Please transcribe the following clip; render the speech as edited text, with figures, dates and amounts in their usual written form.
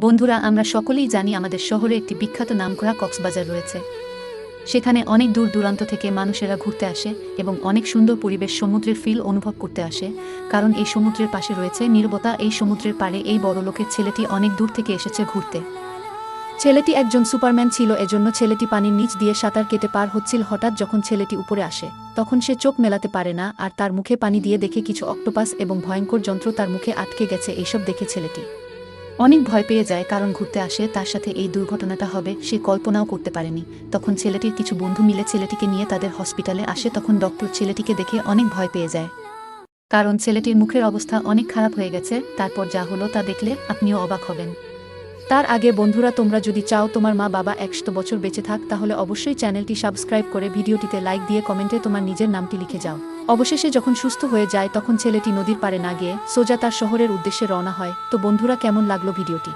বন্ধুরা, আমরা সকলেই জানি আমাদের শহরে একটি বিখ্যাত নামকরা কক্সবাজার রয়েছে। সেখানে অনেক দূর দূরান্ত থেকে মানুষেরা ঘুরতে আসে এবং অনেক সুন্দর পরিবেশ, সমুদ্রের ফিল অনুভব করতে আসে। কারণ এই সমুদ্রের পাশে রয়েছে নীরবতা। এই সমুদ্রের পাড়ে এই বড়লোকের ছেলেটি অনেক দূর থেকে এসেছে ঘুরতে। ছেলেটি একজন সুপারম্যান ছিল, এজন্য ছেলেটি পানির নিচ দিয়ে সাঁতার কেটে পার হচ্ছিল। হঠাৎ যখন ছেলেটি উপরে আসে তখন সে চোখ মেলাতে পারে না, আর তার মুখে পানি দিয়ে দেখে কিছু অক্টোপাস এবং ভয়ঙ্কর যন্ত্র তার মুখে আটকে গেছে। এইসব দেখে ছেলেটি অনেক ভয় পেয়ে যায়, কারণ ঘুরতে আসে তার সাথে এই দুর্ঘটনাটা হবে সে কল্পনাও করতে পারেনি। তখন ছেলেটির কিছু বন্ধু মিলে ছেলেটিকে নিয়ে তাদের হসপিটালে আসে। তখন ডক্টর ছেলেটিকে দেখে অনেক ভয় পেয়ে যায়, কারণ ছেলেটির মুখের অবস্থা অনেক খারাপ হয়ে গেছে। তারপর যা হলো তা দেখলে আপনিও অবাক হবেন। তার আগে বন্ধুরা, তোমরা যদি চাও তোমার মা বাবা 100 বছর বেঁচে থাক, তাহলে অবশ্যই চ্যানেলটি সাবস্ক্রাইব করে ভিডিওটিতে লাইক দিয়ে কমেন্টে তোমার নিজের নামটি লিখে যাও। অবশেষে যখন সুস্থ হয়ে যায় তখন ছেলেটি নদীর পাড়ে না গিয়ে সোজা তার শহরের উদ্দেশ্যে রওনা হয়। তো বন্ধুরা, কেমন লাগলো ভিডিওটি?